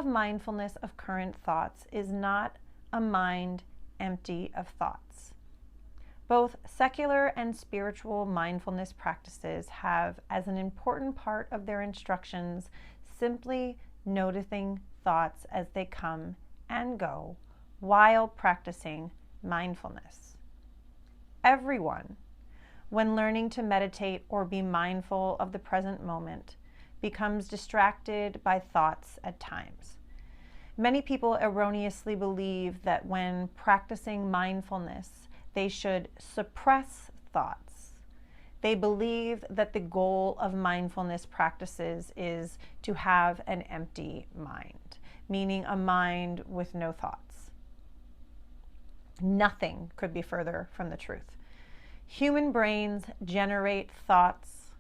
mindfulness of current thoughts is not a mind empty of thoughts. Both secular and spiritual mindfulness practices have, as an important part of their instructions, simply noticing thoughts as they come and go while practicing mindfulness. Everyone, when learning to meditate or be mindful of the present moment, becomes distracted by thoughts at times. Many people erroneously believe that when practicing mindfulness, they should suppress thoughts. They believe that the goal of mindfulness practices is to have an empty mind, meaning a mind with no thoughts. Nothing could be further from the truth. Human brains generate thoughts,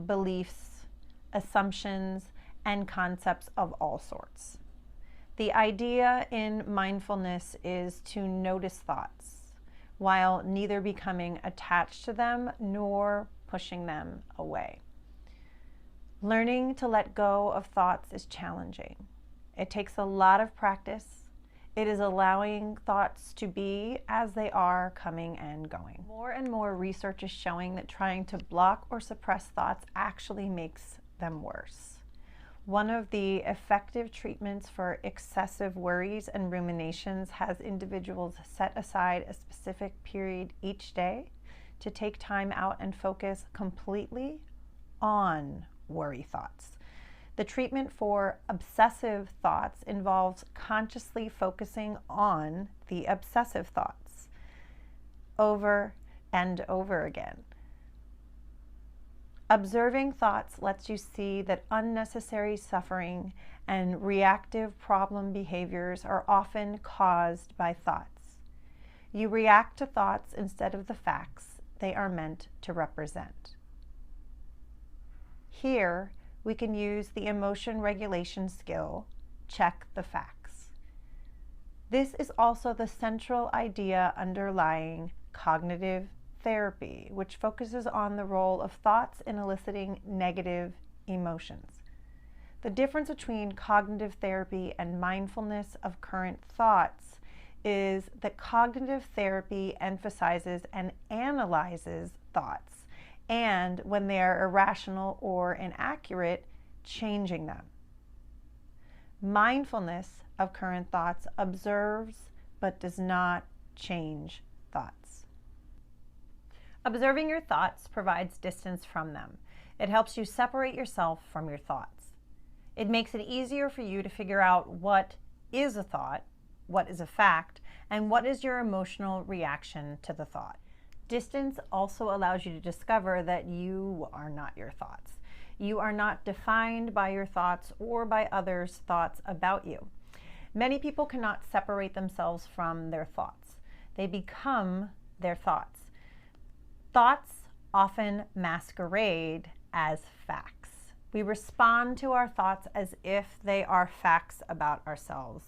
beliefs, assumptions, and concepts of all sorts. The idea in mindfulness is to notice thoughts, while neither becoming attached to them nor pushing them away. Learning to let go of thoughts is challenging. It takes a lot of practice. It is allowing thoughts to be as they are, coming and going. More and more research is showing that trying to block or suppress thoughts actually makes them worse. One of the effective treatments for excessive worries and ruminations has individuals set aside a specific period each day to take time out and focus completely on worry thoughts. The treatment for obsessive thoughts involves consciously focusing on the obsessive thoughts over and over again. Observing thoughts lets you see that unnecessary suffering and reactive problem behaviors are often caused by thoughts. You react to thoughts instead of the facts they are meant to represent. Here, we can use the emotion regulation skill, check the facts. This is also the central idea underlying cognitive therapy, which focuses on the role of thoughts in eliciting negative emotions. The difference between cognitive therapy and mindfulness of current thoughts is that cognitive therapy emphasizes and analyzes thoughts, and when they are irrational or inaccurate, changing them. Mindfulness of current thoughts observes but does not change thoughts. Observing your thoughts provides distance from them. It helps you separate yourself from your thoughts. It makes it easier for you to figure out what is a thought, what is a fact, and what is your emotional reaction to the thought. Distance also allows you to discover that you are not your thoughts. You are not defined by your thoughts or by others' thoughts about you. Many people cannot separate themselves from their thoughts. They become their thoughts. Thoughts often masquerade as facts. We respond to our thoughts as if they are facts about ourselves,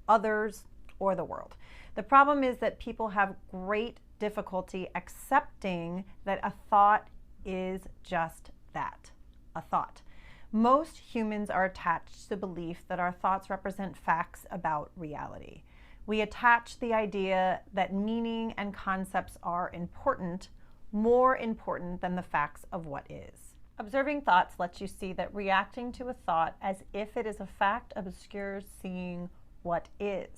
others, or the world. The problem is that people have great difficulty accepting that a thought is just that, a thought. Most humans are attached to the belief that our thoughts represent facts about reality. We attach the idea that meaning and concepts are important, more important than the facts of what is. Observing thoughts lets you see that reacting to a thought as if it is a fact obscures seeing what is.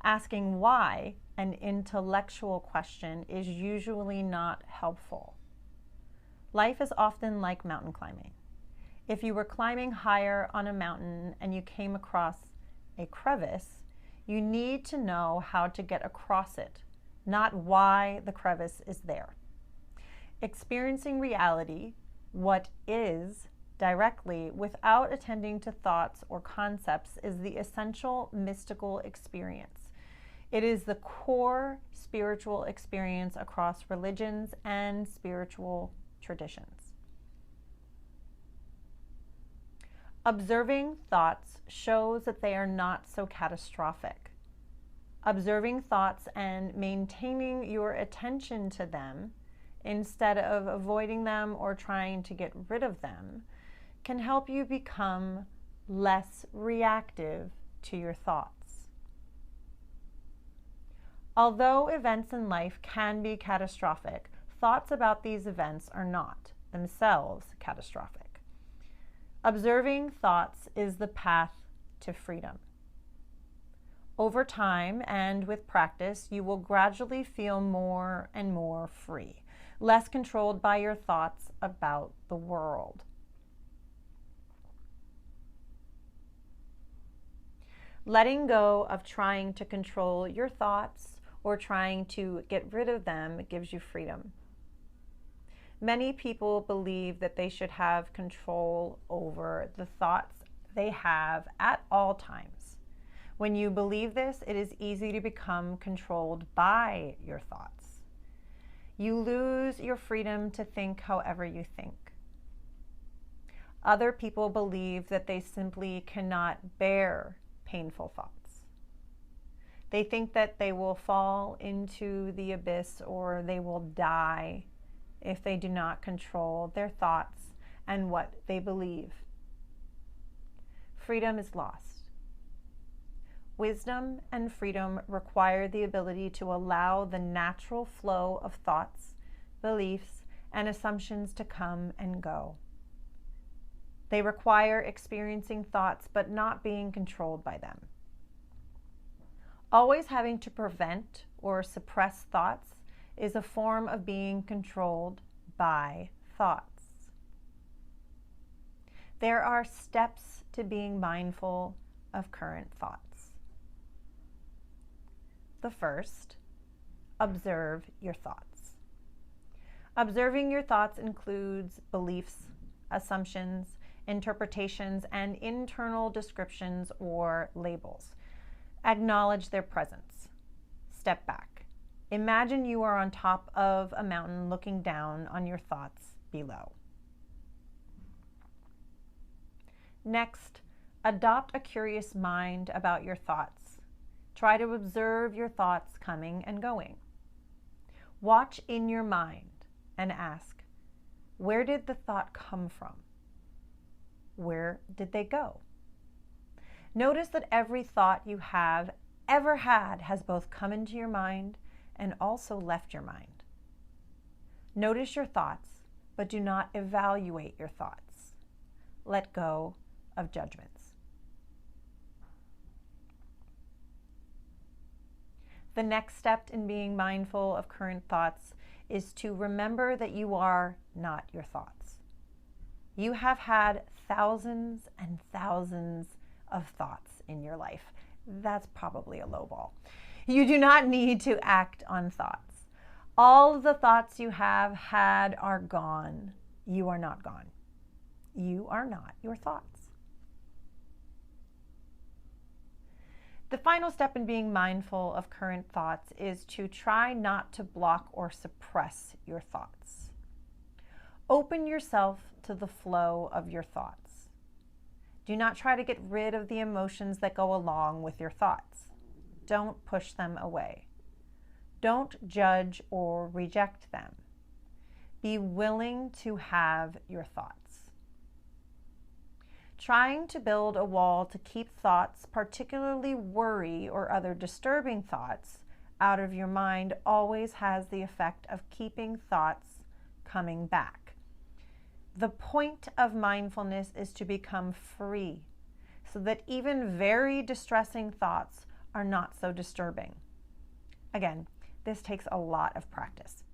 Asking why, an intellectual question, is usually not helpful. Life is often like mountain climbing. If you were climbing higher on a mountain and you came across a crevice, you need to know how to get across it, not why the crevice is there. Experiencing reality, what is, directly without attending to thoughts or concepts is the essential mystical experience. It is the core spiritual experience across religions and spiritual traditions. Observing thoughts shows that they are not so catastrophic. Observing thoughts and maintaining your attention to them instead of avoiding them or trying to get rid of them can help you become less reactive to your thoughts. Although events in life can be catastrophic, thoughts about these events are not themselves catastrophic. Observing thoughts is the path to freedom. Over time and with practice, you will gradually feel more and more free, less controlled by your thoughts about the world. Letting go of trying to control your thoughts or trying to get rid of them gives you freedom. Many people believe that they should have control over the thoughts they have at all times. When you believe this, it is easy to become controlled by your thoughts. You lose your freedom to think however you think. Other people believe that they simply cannot bear painful thoughts. They think that they will fall into the abyss or they will die if they do not control their thoughts and what they believe. Freedom is lost. Wisdom and freedom require the ability to allow the natural flow of thoughts, beliefs, and assumptions to come and go. They require experiencing thoughts but not being controlled by them. Always having to prevent or suppress thoughts is a form of being controlled by thoughts. There are steps to being mindful of current thoughts. The first, observe your thoughts. Observing your thoughts includes beliefs, assumptions, interpretations, and internal descriptions or labels. Acknowledge their presence. Step back. Imagine you are on top of a mountain looking down on your thoughts below. Next, adopt a curious mind about your thoughts. Try to observe your thoughts coming and going. Watch in your mind and ask, where did the thought come from? Where did they go? Notice that every thought you have ever had has both come into your mind and also left your mind. Notice your thoughts, but do not evaluate your thoughts. Let go of judgments. The next step in being mindful of current thoughts is to remember that you are not your thoughts. You have had thousands and thousands of thoughts in your life. That's probably a low ball. You do not need to act on thoughts. All of the thoughts you have had are gone. You are not gone. You are not your thoughts. The final step in being mindful of current thoughts is to try not to block or suppress your thoughts. Open yourself to the flow of your thoughts. Do not try to get rid of the emotions that go along with your thoughts. Don't push them away. Don't judge or reject them. Be willing to have your thoughts. Trying to build a wall to keep thoughts, particularly worry or other disturbing thoughts, out of your mind always has the effect of keeping thoughts coming back. The point of mindfulness is to become free so that even very distressing thoughts are not so disturbing. Again, this takes a lot of practice.